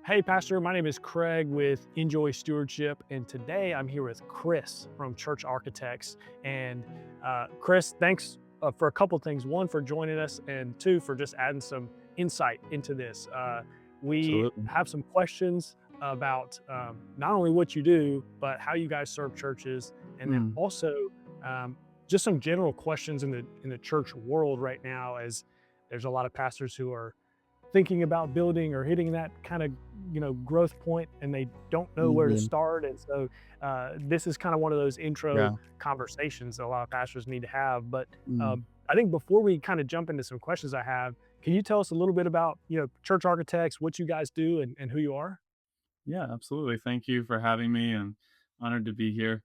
Hey, Pastor, my name is Craig with Injoy Stewardship, and today I'm here with Chris from Church Architects. And Chris, thanks for a couple things. One, for joining us, and two, for just adding some insight into this. We Absolutely. have some questions about not only what you do, but how you guys serve churches, and then Mm, also um, just some general questions in the church world right now, as there's a lot of pastors who are thinking about building or hitting that kind of growth point, and they don't know where to mhm. start. And so this is kind of one of those intro Yeah. conversations that a lot of pastors need to have. But Mm. I think before we kind of jump into some questions I have, can you tell us a little bit about Church Architects, what you guys do, and who you are? Yeah, absolutely. Thank you for having me and honored to be here.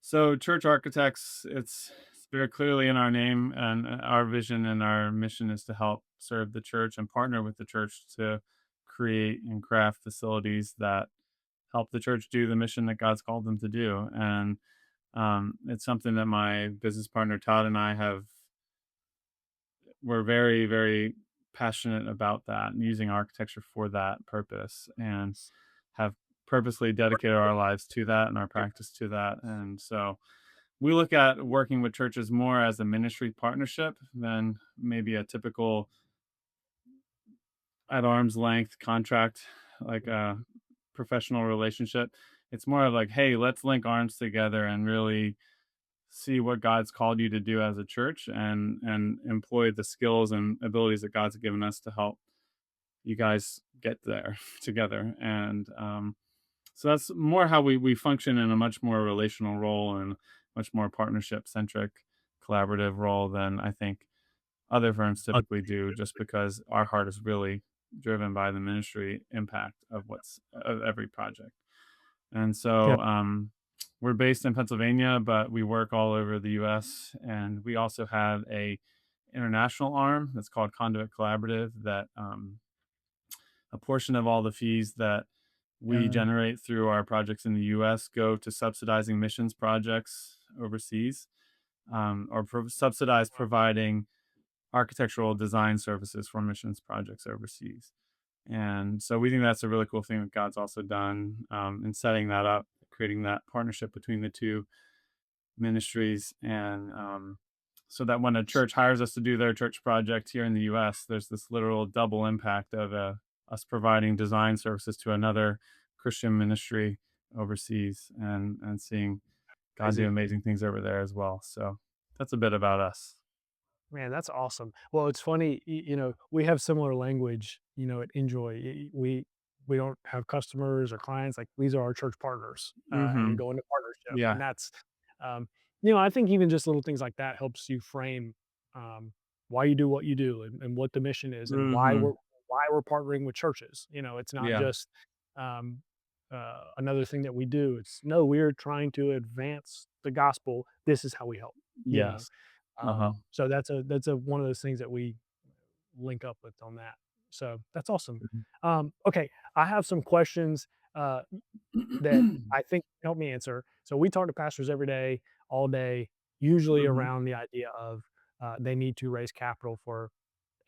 So, Church Architects, it's very clearly in our name, and our vision and our mission is to help serve the church and partner with the church to create and craft facilities that help the church do the mission that God's called them to do. And it's something that my business partner Todd and I we're very, very passionate about that and using architecture for that purpose, and have purposely dedicated our lives to that and our practice to that. And so we look at working with churches more as a ministry partnership than maybe a typical at arm's length contract, like a professional relationship. It's more of like, hey, let's link arms together and really see what God's called you to do as a church, and employ the skills and abilities that God's given us to help you guys get there together. And so that's more how we function in a much more relational role and much more partnership centric collaborative role than I think other firms typically do, just because our heart is really driven by the ministry impact of what's of every project. And Yeah. so we're based in Pennsylvania, but we work all over the U.S. And we also have a international arm that's called Conduit Collaborative. That a portion of all the fees that we Uh, generate through our projects in the U.S. go to subsidizing missions projects overseas, or subsidize providing architectural design services for missions projects overseas. And so we think that's a really cool thing that God's also done, in setting that up, creating that partnership between the two ministries. And so that when a church hires us to do their church project here in the US, there's this literal double impact of us providing design services to another Christian ministry overseas, and seeing God do Crazy. amazing things over there as well. So that's a bit about us. Man, that's awesome. Well, it's funny, we have similar language, at Enjoy. We don't have customers or clients, like these are our church partners, and we Hmm. go into partnership. And Yeah. that's, um, I think even just little things like that helps you frame why you do what you do, and what the mission is, and Hmm. why we're partnering with churches. It's not Yeah. just um, another thing that we do. It's no, we're trying to advance the gospel. This is how we help. You know, Yes. Uh-huh. so that's a one of those things that we link up with on that. So that's awesome. Okay, I have some questions that I think help me answer. So we talk to pastors every day, all day, usually Mhm. around the idea of they need to raise capital for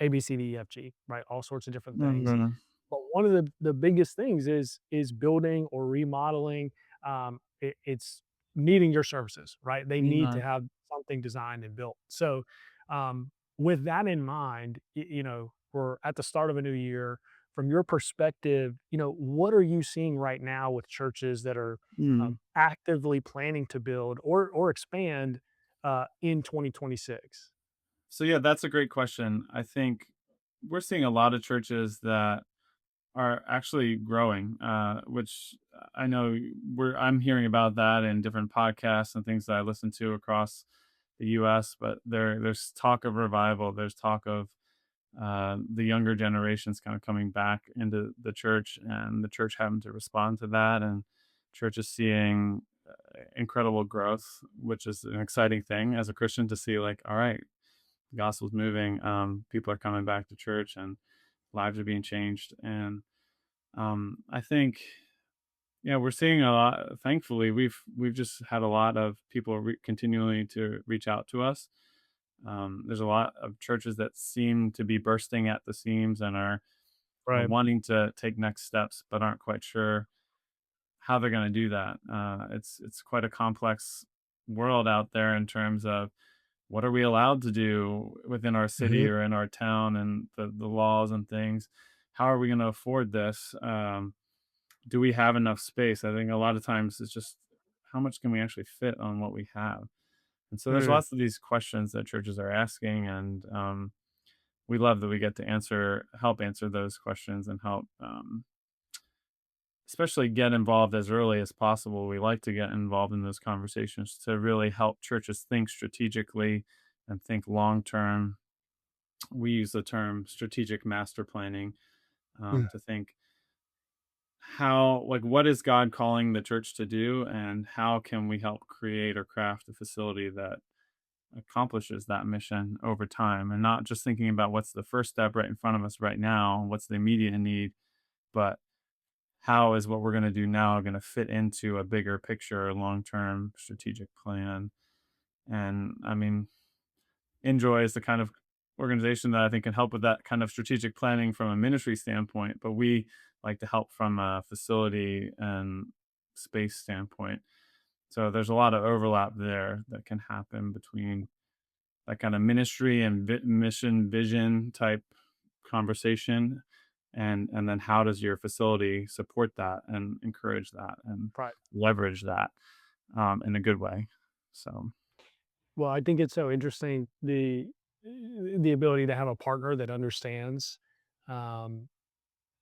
A, B, C, D, E, F, G, right? All sorts of different things. Mhm. But one of the biggest things is building or remodeling. It's needing your services, right? They need to Yeah. have something designed and built. So, with that in mind, we're at the start of a new year. From your perspective, what are you seeing right now with churches that are Mm. actively planning to build or expand in 2026? So yeah, that's a great question. I think we're seeing a lot of churches that are actually growing, which I know I'm hearing about that in different podcasts and things that I listen to across the U.S. But there's talk of revival. There's talk of the younger generations kind of coming back into the church, and the church having to respond to that, and church is seeing incredible growth, which is an exciting thing as a Christian to see. Like, all right, the gospel's moving, people are coming back to church, and lives are being changed. And I think, yeah, we're seeing a lot. Thankfully, we've just had a lot of people continually to reach out to us. There's a lot of churches that seem to be bursting at the seams and are Right. wanting to take next steps, but aren't quite sure how they're going to do that. It's quite a complex world out there in terms of what are we allowed to do within our city Mhm. or in our town, and the laws and things. How are we going to afford this? Do we have enough space? I think a lot of times it's just how much can we actually fit on what we have. And so there's Mm. lots of these questions that churches are asking, and we love that we get to help answer those questions, and help, especially get involved as early as possible. We like to get involved in those conversations to really help churches think strategically and think long term. We use the term strategic master planning, Mm. to think how, like, what is God calling the church to do, and how can we help create or craft a facility that accomplishes that mission over time, and not just thinking about what's the first step right in front of us right now, what's the immediate need, but how is what we're going to do now going to fit into a bigger picture, long-term strategic plan. And I mean, Enjoy is the kind of organization that I think can help with that kind of strategic planning from a ministry standpoint, but we like to help from a facility and space standpoint. So there's a lot of overlap there that can happen between that kind of ministry and mission vision type conversation, and then how does your facility support that and encourage that and Right. leverage that, in a good way. So Well, I think it's so interesting the ability to have a partner that understands um,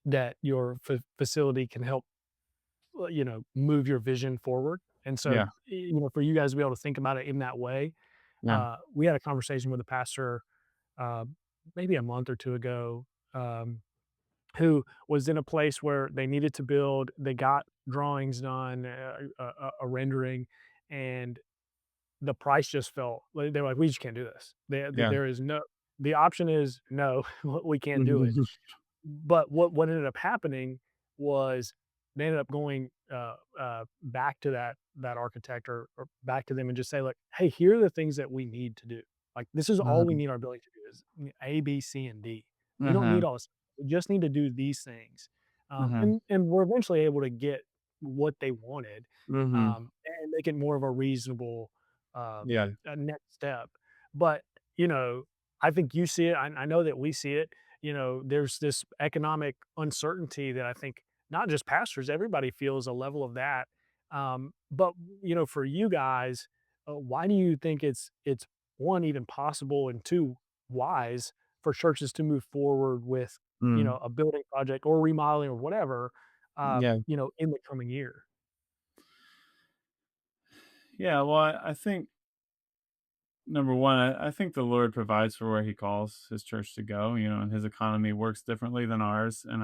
that your facility can help, move your vision forward. And so, yeah, for you guys to be able to think about it in that way, yeah, we had a conversation with a pastor uh, maybe a month or two ago, who was in a place where they needed to build. They got drawings done, a rendering, and the price just fell. They were like, "We just can't do this. yeah. There is no." The option is no, we can't do it. Mhm. But what ended up happening was they ended up going, back to that architect, or back to them, and just say, "Look, hey, here are the things that we need to do. Like, this is all we Mhm. need our ability to do is A, B, C, and D. We don't need Mhm. all this. We just need to do these things." Mhm. And we're eventually able to get what they wanted, Mhm. and make it more of a reasonable, Yeah. next step. But, you know, I think you see it. I know that we see it. There's this economic uncertainty that I think not just pastors, everybody feels a level of that. But for you guys, why do you think it's one, even possible, and two, wise for churches to move forward with Mm. a building project or remodeling or whatever, Yeah. in the coming year? Yeah, well, I think number one, I think the Lord provides for where He calls His church to go, and His economy works differently than ours, and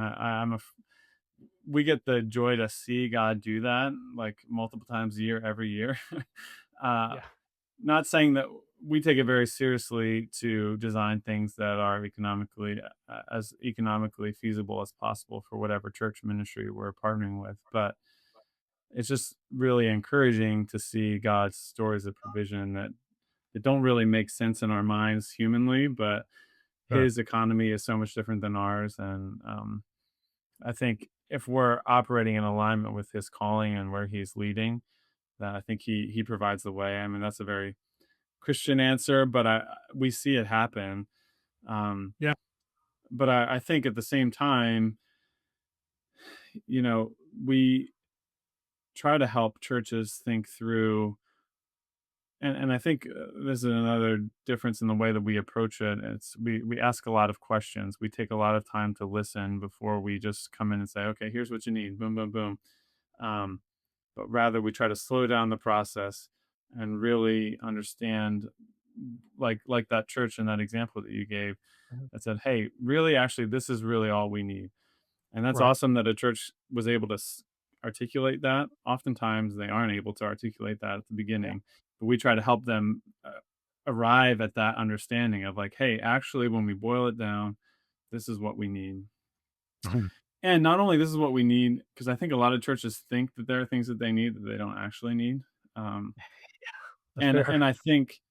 we get the joy to see God do that like multiple times a year, every year. uh, Yeah. Not saying that we take it very seriously to design things that are as economically feasible as possible for whatever church ministry we're partnering with, but it's just really encouraging to see God's stories of provision that don't really make sense in our minds humanly, but Sure. His economy is so much different than ours. And I think if we're operating in alignment with His calling and where He's leading, that I think He provides the way. I mean, that's a very Christian answer, but we see it happen. Um, Yeah. but I think at the same time, we try to help churches think through, and I think this is another difference in the way that we approach it. It's we ask a lot of questions. We take a lot of time to listen before we just come in and say, "Okay, here's what you need." Boom, boom, boom. Um, but rather, we try to slow down the process and really understand, like that church and that example that you gave, Mhm. that said, "Hey, really, actually, this is really all we need." And that's Right. awesome that a church was able to articulate that. Oftentimes, they aren't able to articulate that at the Yeah. beginning, but we try to help them arrive at that understanding of like, hey, actually, when we boil it down, this is what we need. Mhm. And not only this is what we need, because I think a lot of churches think that there are things that they need that they don't actually need. Um, That's and fair. I think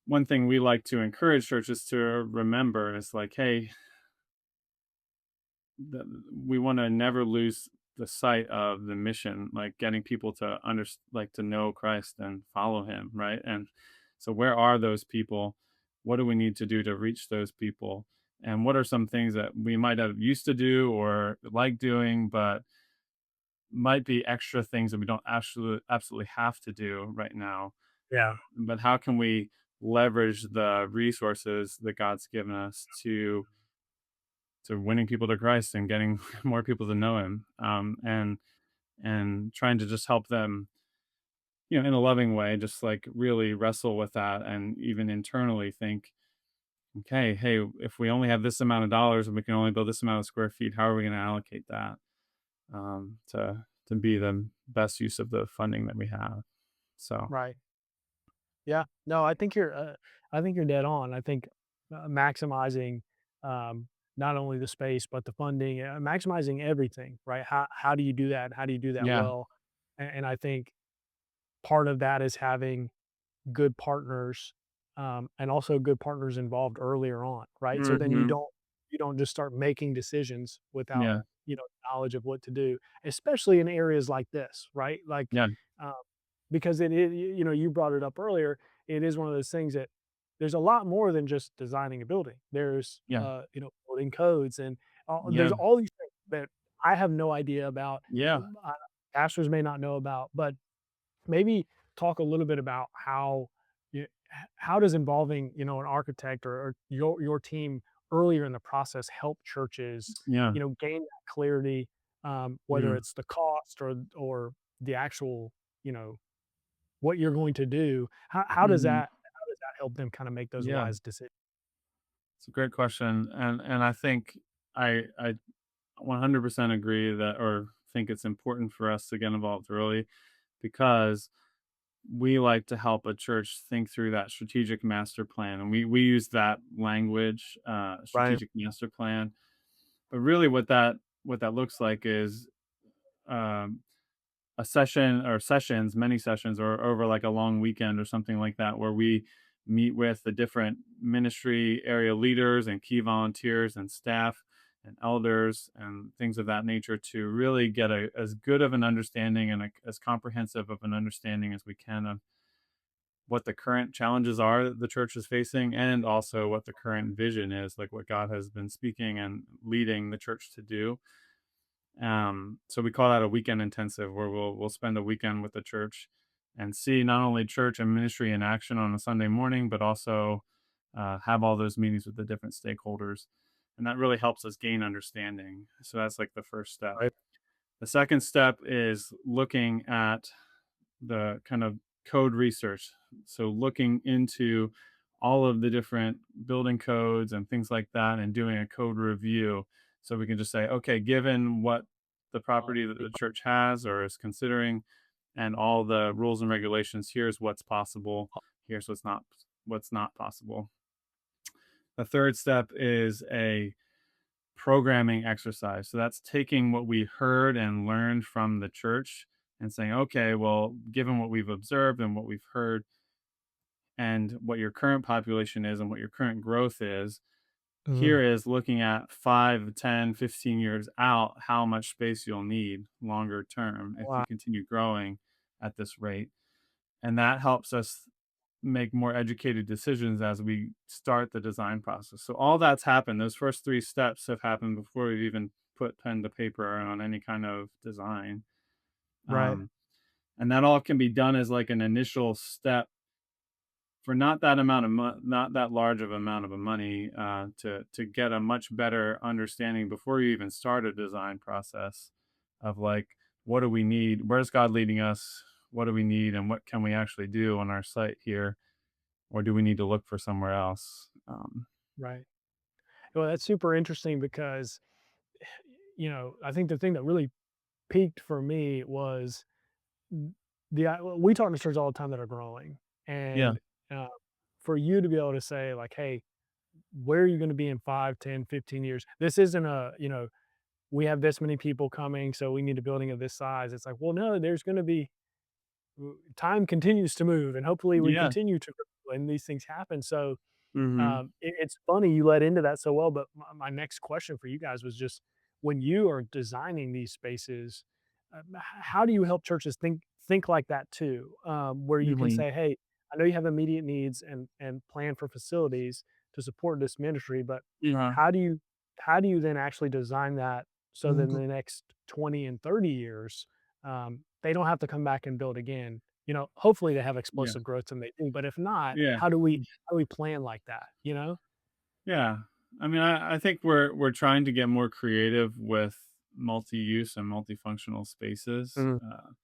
one thing we like to encourage churches to remember is like, hey, the we want to never lose the sight of the mission, like getting people to like to know Christ and follow him, right? And so where are those people? What do we need to do to reach those people? And what are some things that we might have used to do or like doing, but might be extra things that we don't absolutely have to do right now? Yeah. But how can we leverage the resources that God's given us to winning people to Christ and getting more people to know Him, and trying to just help them, in a loving way, just like really wrestle with that, and even internally think, okay, hey, if we only have this amount of dollars and we can only build this amount of square feet, how are we going to allocate that, to be the best use of the funding that we have? So Right. Yeah. No, I think you're dead on. I think maximizing um, not only the space but the funding, maximizing everything. Right. How do you do that? How do you do that yeah, well? And I think part of that is having good partners, and also good partners involved earlier on, right? So then hmm, you don't just start making decisions without, yeah, knowledge of what to do, especially in areas like this, right? Like, yeah, um, because you brought it up earlier. It is one of those things that there's a lot more than just designing a building. There's, yeah, building codes and there's yeah, all these things that I have no idea about. yeah, Pastors may not know about, but maybe talk a little bit about how does involving, an architect or your team earlier in the process help churches, yeah, gain that clarity, whether mm, it's the cost or the actual, you know, what you're going to do. mhm, How does that help them kind of make those yeah. wise decisions? It's a great question, and I think I 100% agree that, or think it's important for us to get involved early, because we like to help a church think through that strategic master plan, and we use that language, Right. strategic master plan. But really, what that looks like is, um, a session or sessions, many sessions, or over like a long weekend or something like that, where we meet with the different ministry area leaders and key volunteers and staff and elders and things of that nature, to really get as good of an understanding and as comprehensive of an understanding as we can of what the current challenges are that the church is facing, and also what the current vision is, like what God has been speaking and leading the church to do. So we call that a weekend intensive, where we'll spend a weekend with the church and see not only church and ministry in action on a Sunday morning, but also have all those meetings with the different stakeholders, and that really helps us gain understanding. So that's like the first step. Right. The second step is looking at the kind of code research. So looking into all of the different building codes and things like that, and doing a code review. So we can just say, okay, given what the property that the church has or is considering and all the rules and regulations, here's what's possible, here's what's not possible. The third step is a programming exercise. So that's taking what we heard and learned from the church and saying, okay, well, given what we've observed and what we've heard and what your current population is and what your current growth is, Mhm. here is looking at 5, 10, 15 years out, how much space you'll need longer term if you Wow. continue growing at this rate. And that helps us make more educated decisions as we start the design process. So all that's happened. Those first three steps have happened before we've even put pen to paper on any kind of design. Right. Um, and that all can be done as like an initial step for not that not that large of amount of money, to get a much better understanding before you even start a design process of like, what do we need? Where's God leading us? What do we need? And what can we actually do on our site here? Or do we need to look for somewhere else? Right. Well, that's super interesting because, I think the thing that really peaked for me was we talk to churches all the time that are growing, Yeah, and for you to be able to say like, "Hey, where are you going to be in 5, 10, 15 years?" This isn't we have this many people coming, so we need a building of this size. It's like, well, no, there's going to be time continues to move, and hopefully we yeah, continue to grow, and these things happen. So mhm, it's funny you led into that so well. But my next question for you guys was just, when you are designing these spaces, how do you help churches think like that too, where you can Really. say, "Hey, I know you have immediate needs and plan for facilities to support this ministry, but Yeah. how do you how do you then actually design that so that in the next 20 and 30 years, they don't have to come back and build again?" Hopefully they have Yeah. explosive growth and they do, but if not, Yeah. how do we plan like that, you know? Yeah. I mean, I think we're trying to get more creative with multi-use and multifunctional spaces. Mhm.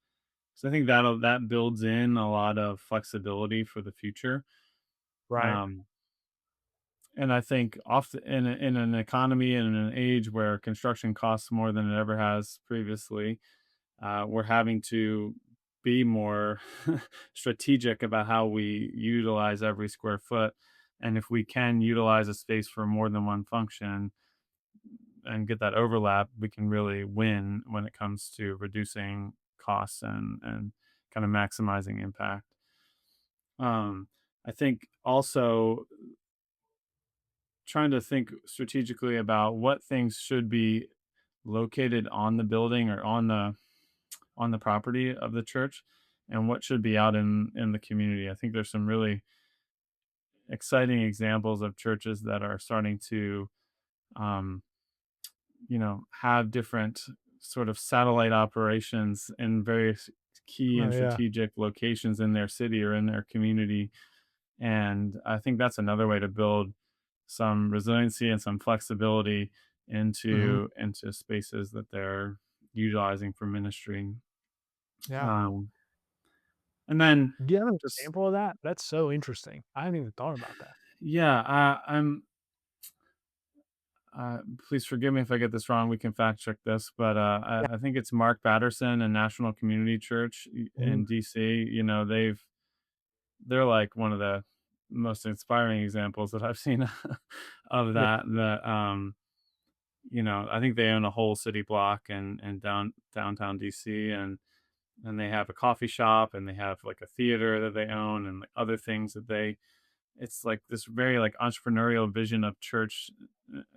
So I think that builds in a lot of flexibility for the future. Right. Um, and I think often in an economy and in an age where construction costs more than it ever has previously, we're having to be more strategic about how we utilize every square foot. And if we can utilize a space for more than one function and get that overlap, we can really win when it comes to reducing costs and kind of maximizing impact. Um, I think also trying to think strategically about what things should be located on the building or on the property of the church and what should be out in the community. I think there's some really exciting examples of churches that are starting to um, have different sort of satellite operations in various key Oh, and yeah. strategic locations in their city or in their community. And I think that's another way to build some resiliency and some flexibility Mhm. into spaces that they're utilizing for ministry. Yeah. Um, and then Do you have an just example of that? That's so interesting. I hadn't even thought about that. yeah, I'm please forgive me if I get this wrong. We can fact check this, but Yeah. I think it's Mark Batterson and National Community Church Mhm. in DC. They're like one of the most inspiring examples that I've seen of Yeah. that. I think they own a whole city block and downtown DC, and they have a coffee shop and they have like a theater that they own and like other things that they it's like this very like entrepreneurial vision of church,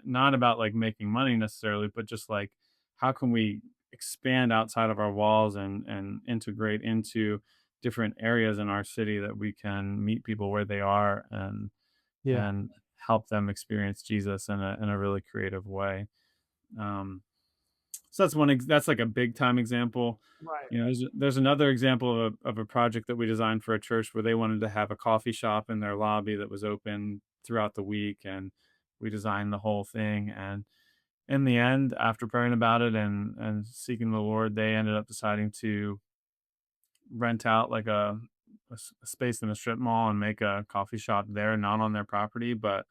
not about like making money necessarily, but just like how can we expand outside of our walls and integrate into different areas in our city that we can meet people where they are Yeah. and help them experience Jesus in a really creative way. um, so that's like a big time example. Right. There's another example of a project that we designed for a church where they wanted to have a coffee shop in their lobby that was open throughout the week, and we designed the whole thing. And in the end, after praying about it and seeking the Lord, they ended up deciding to rent out like a space in a strip mall and make a coffee shop there, not on their property. But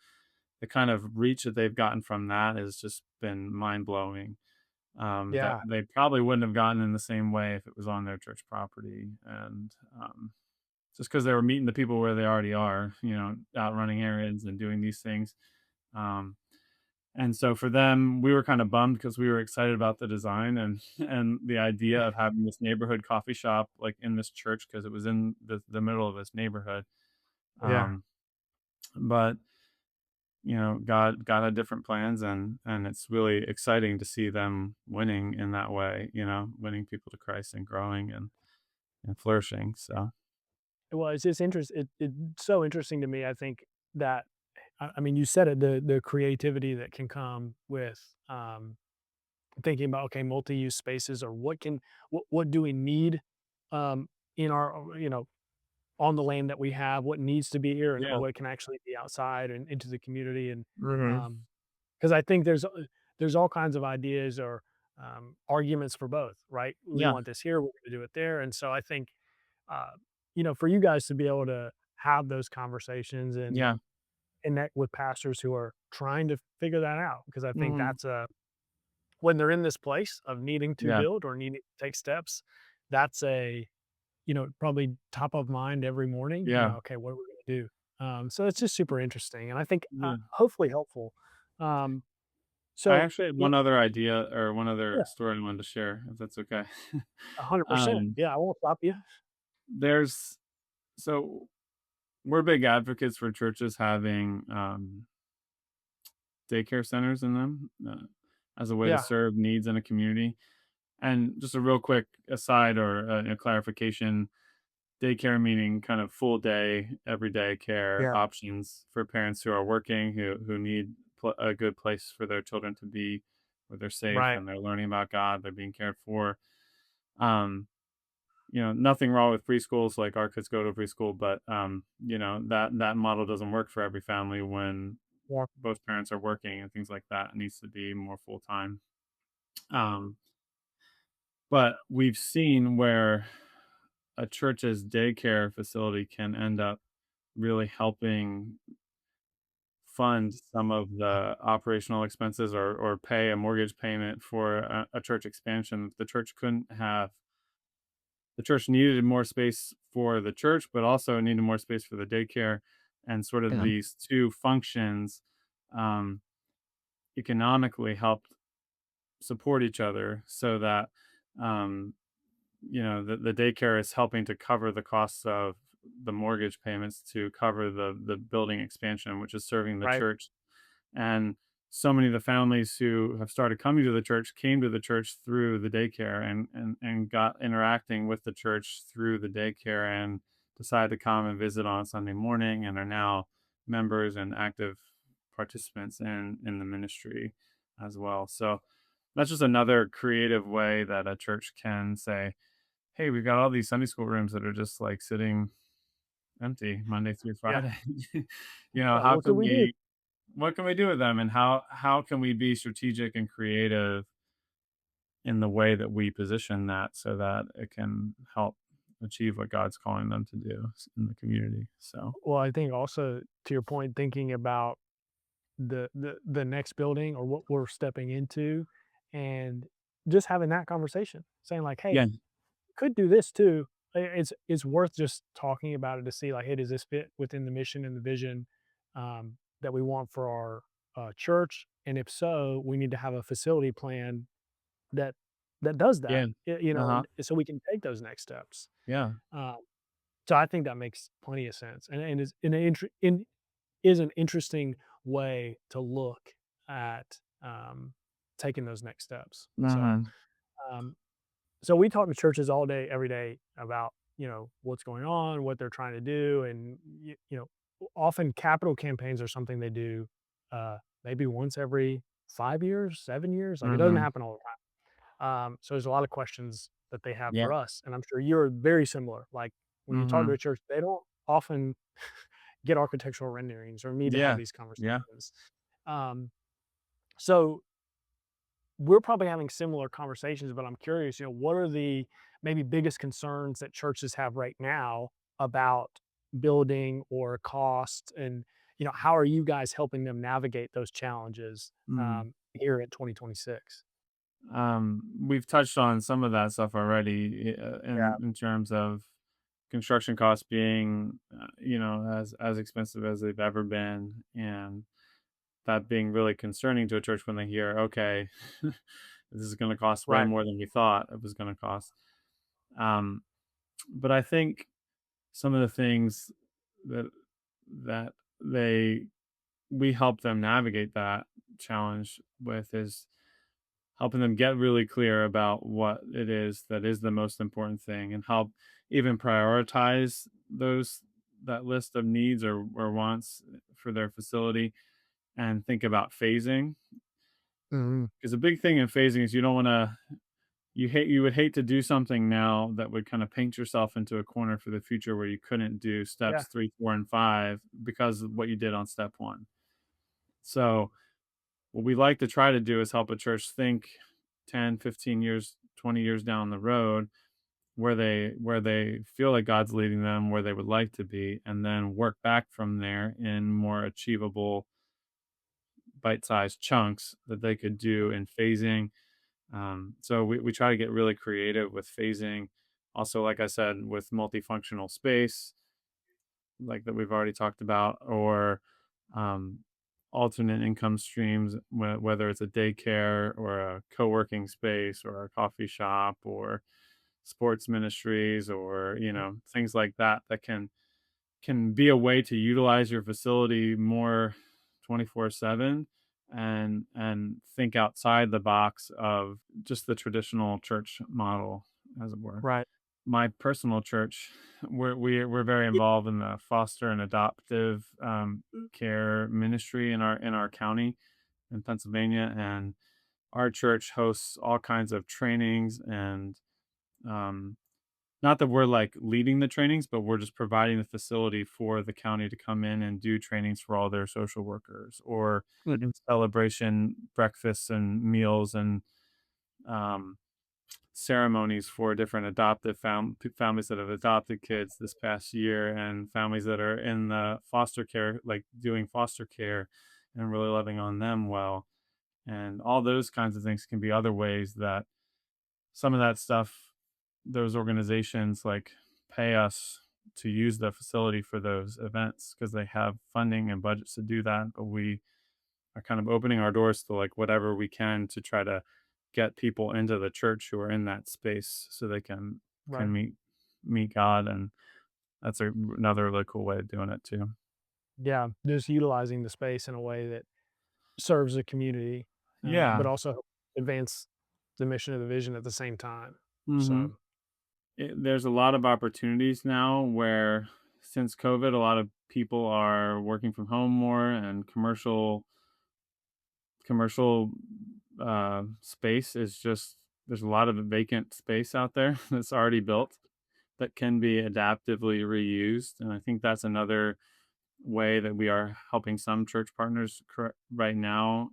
the kind of reach that they've gotten from that has just been mind blowing, that Yeah. they probably wouldn't have gotten in the same way if it was on their church property. And just because they were meeting the people where they already are, out running errands and doing these things. Um, and so for them, we were kind of bummed because we were excited about the design and and the idea of having this neighborhood coffee shop like in this church because it was in the middle of this neighborhood. Yeah. Um, but God had different plans, and it's really exciting to see them winning in that way, winning people to Christ and growing and flourishing. So It was. It's so interesting to me, I think, that I mean, you said it, the creativity that can come with, thinking about, okay, multi-use spaces or what do we need, um, in our, on the land that we have, what needs to be here and yeah. what can actually be outside and into the community. And, Hmm. because I think there's all kinds of ideas or, arguments for both, right? We Yeah. want this here, we're gonna do it there. And so I think, uh, for you guys to be able to have those conversations and Yeah. connect with pastors who are trying to figure that out, because I think Hmm. that's a when they're in this place of needing to Yeah. build or needing to take steps, that's a, probably top of mind every morning, Yeah. "Okay, what are we gonna do?" So it's just super interesting, and I think, Yeah. hopefully helpful. Um, I so actually had l one other idea or one other yeah, story I wanted to share, if that's okay. 100%. um, Yeah, I won't stop you. there's so we're big advocates for churches having daycare centers in them. as a way to Yeah. serve needs in a community. And just a real quick aside or a clarification, daycare meaning kind of full day, everyday care Yeah. options for parents who are working, who need a good place for their children to be, where they're safe Right. and they're learning about God, they're being cared for. Um, Nothing wrong with preschools. Like our kids go to preschool, but that model doesn't work for every family when Yeah. both parents are working and things like that. It needs to be more full time. Um, but we've seen where a church's daycare facility can end up really helping fund some of the operational expenses or pay a mortgage payment for a church expansion. The church needed more space for the church, but also needed more space for the daycare, and sort of Yeah. these two functions um, economically helped support each other, so that um, the daycare is helping to cover the costs of the mortgage payments to cover the building expansion, which is serving the Right. church. And so many of the families who have started coming to the church came to the church through the daycare, and got interacting with the church through the daycare, and decided to come and visit on Sunday morning, and are now members and active participants in the ministry as well. So that's just another creative way that a church can say, hey, we've got all these Sunday school rooms that are just like sitting empty Monday through Yeah. Friday. Yeah. How What could can we do? we what can we do with them, and how can we be strategic and creative in the way that we position that, so that it can help achieve what God's calling them to do in the community. So Well, I think also to your point, thinking about the next building or what we're stepping into, and just having that conversation, saying like, "Hey, yeah, could do this too." It's worth just talking about it to see like, "Hey, does this fit within the mission and the vision that we want for our church? And if so, we need to have a facility plan that does that, yeah, and uh-huh, so we can take those next steps." yeah, Um, so I think that makes plenty of sense, and is an interesting way to look at taking those next steps. uh-huh, Um, so we talk to churches all day, every day about what's going on, what they're trying to do, and often capital campaigns are something they do maybe once every 5 years, 7 years. Like it doesn't mhm, happen all the time. So there's a lot of questions that they have yeah, for us, and I'm sure you're very similar. Like when you talk to mhm, a church, they don't often get architectural renderings or need to have yeah, these yeah, conversations. Um, so we're probably having similar conversations, but I'm curious, what are the maybe biggest concerns that churches have right now about building or cost, and how are you guys helping them navigate those challenges mm. here in 2026? We've touched on some of that stuff already, Yeah. in terms of construction costs being, as expensive as they've ever been, and that being really concerning to a church when they hear, okay, this is going to cost way Right. more than we thought it was going to cost. Um, but I think some of the things that that they we help them navigate that challenge with is helping them get really clear about what it is that is the most important thing, and help even prioritize those that list of needs or wants for their facility, and think about phasing, Mhm. because a big thing in phasing is you would hate to do something now that would kind of paint yourself into a corner for the future, where you couldn't do Yeah. steps 3, 4, and 5 because of what you did on step one. So what we like to try to do is help a church think 10, 15 years, 20 years down the road, where they feel like God's leading them, where they would like to be, and then work back from there in more achievable bite-sized chunks that they could do in phasing. So we try to get really creative with phasing. Also, like I said, with multifunctional space, like that we've already talked about, or um, alternate income streams, whether it's a daycare or a co-working space or a coffee shop or sports ministries, or things like that, that can be a way to utilize your facility more 24/7, and think outside the box of just the traditional church model, as it were. Right. My personal church, we're very involved in the foster and adoptive care ministry in our county in Pennsylvania, and our church hosts all kinds of trainings and um, not that we're like leading the trainings, but we're just providing the facility for the county to come in and do trainings for all their social workers or Mhm. celebration breakfasts and meals and um, ceremonies for different adoptive families that have adopted kids this past year and families that are in the foster care, like doing foster care and really loving on them well. And all those kinds of things can be other ways that some of that stuff, those organizations like pay us to use the facility for those events because they have funding and budgets to do that. But we are kind of opening our doors to like whatever we can to try to get people into the church who are in that space so they Right. can meet God, and that's another really cool way of doing it too. Yeah. Just utilizing the space in a way that serves the community, Yeah. but also advance the mission of the vision at the same time. hmm So, There's a lot of opportunities now where since COVID, a lot of people are working from home more, and commercial space is just there's a lot of vacant space out there that's already built that can be adaptively reused, and I think that's another way that we are helping some church partners right now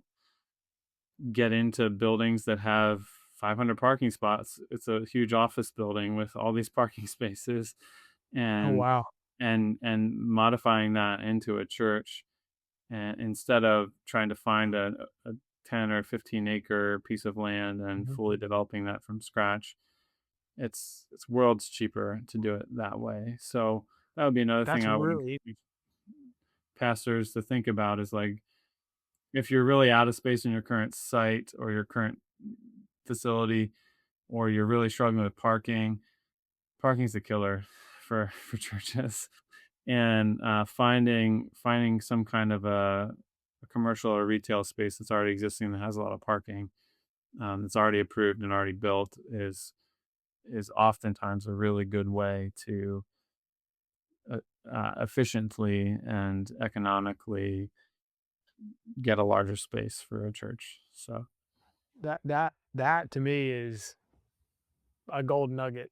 get into buildings that have 500 parking spots. It's a huge office building with all these parking spaces, oh, and wow. and modifying that into a church, and instead of trying to find a 10 or 15 acre piece of land and Mhm. fully developing that from scratch, it's worlds cheaper to do it that way. So that would be another thing That's I would really encourage pastors to think about is like if you're really out of space in your current site or your current facility, or you're really struggling with parking, parking's the killer for churches. And finding some kind of a commercial or retail space that's already existing that has a lot of parking, that's already approved and already built is oftentimes a really good way to uh, efficiently and economically get a larger space for a church. So, that to me is a gold nugget.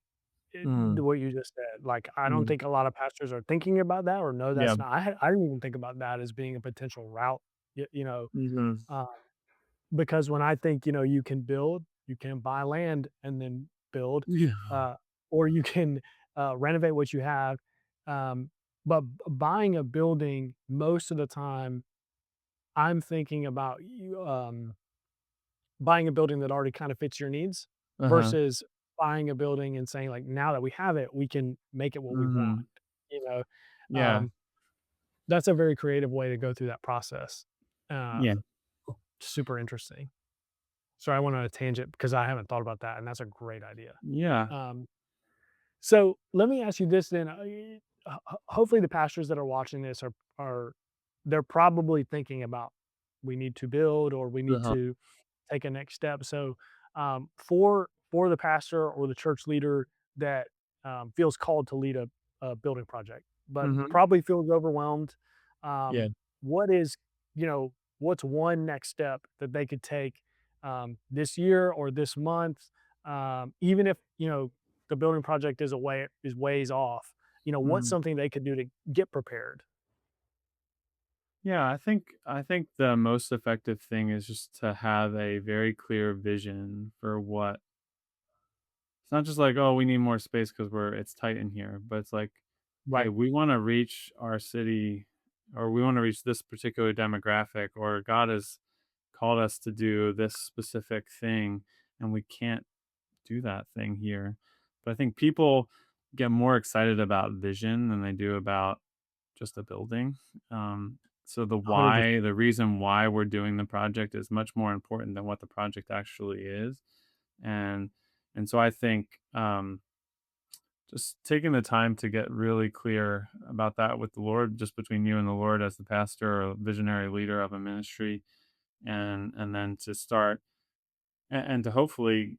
mm, What you just said, like, I don't mm, think a lot of pastors are thinking about that or know yeah, that's not I didn't even think about that as being a potential route, hmm uh, because when I think, you can build, you can buy land and then build, yeah, uh, or you can, renovate what you have, um, but buying a building, most of the time, I'm thinking about you, buying a building that already kind of fits your needs uh-huh, versus buying a building and saying like, now that we have it, we can make it what we want. hmm You know, yeah, um, that's a very creative way to go through that process. Uh, yeah, Super interesting. So I went on a tangent because I haven't thought about that, and that's a great idea. yeah, Um, so let me ask you this then. Hopefully, the pastors that are watching this are they're probably thinking about we need to build or we need uh-huh, to take a next step. So, for the pastor or the church leader that feels called to lead a building project, but hmm probably feels overwhelmed, yeah. what is what's one next step that they could take this year or this month, even if the building project is ways off. What's Mm. something they could do to get prepared? Yeah, I think the most effective thing is just to have a very clear vision for what it's not just like, oh, we need more space because it's tight in here, but it's like, hey, Right. we want to reach our city or we want to reach this particular demographic, or God has called us to do this specific thing, and we can't do that thing here. But I think people get more excited about vision than they do about just a building. So the reason why we're doing the project is much more important than what the project actually is. And and so I think just taking the time to get really clear about that with the Lord, just between you and the Lord as the pastor or visionary leader of a ministry, and then to start and to hopefully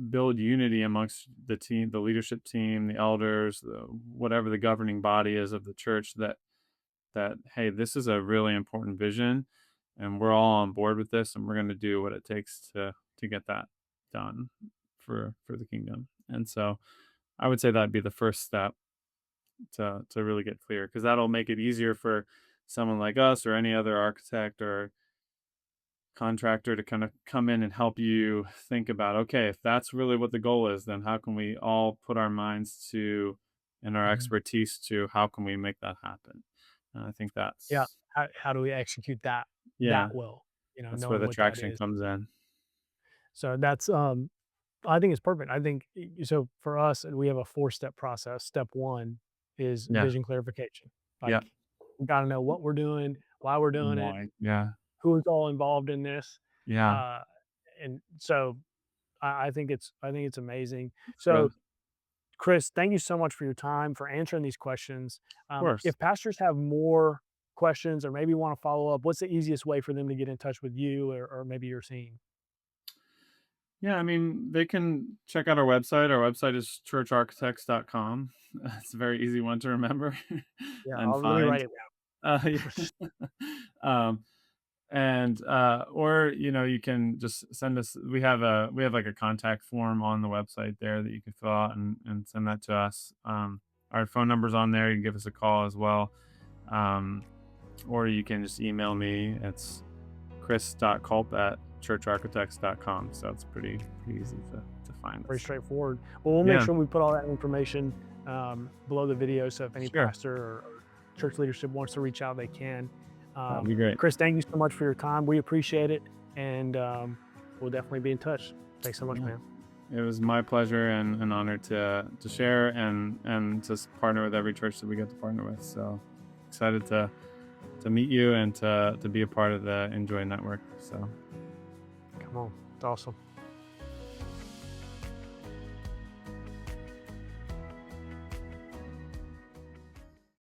build unity amongst the team, the leadership team, the elders, whatever the governing body is of the church, that hey, this is a really important vision, and we're all on board with this, and we're going to do what it takes to get that done for the kingdom. And so I would say that'd be the first step to really get clear, because that'll make it easier for someone like us or any other architect or contractor to kind of come in and help you think about, okay, if that's really what the goal is, then how can we all put our minds to and our Mhm. expertise to how can we make that happen. And I think Yeah. that's, How do we execute that yeah, well? You know, that's where knowing the what that traction is. comes in. So that's I think it's perfect. I think so for us, and we have a 4-step process. Step 1 is Yeah, vision clarification. yeah, Like we got to know what we're doing, why we're doing it, why, yeah, who is all involved in this. yeah, Uh, and so I think it's amazing. of So course, Chris, thank you so much for your time, for answering these questions. of course. If pastors have more questions or maybe want to follow up, what's the easiest way for them to get in touch with you or maybe your team? Yeah, I mean, they can check out our website. Our website is churcharchitects.com. It's a very easy one to remember Yeah, and let me find. write it down. Yeah. um, and or you can just send us. We have like a contact form on the website there that you can fill out and send that to us. Our phone number's on there. You can give us a call as well, um, or you can just email me. It's chris.culp@churcharchitects.com. So it's pretty easy to find Pretty us. straightforward. Well, we'll make Yeah, sure we put all that information below the video. So if any sure. pastor or church leadership wants to reach out, they can. That'd be great. Chris, thank you so much for your time. We appreciate it. And we'll definitely be in touch. Thanks so much, Yeah. man. It was my pleasure and an honor to share and to partner with every church that we get to partner with. So excited to meet you and to be a part of the Enjoy network. So Come on. It's awesome.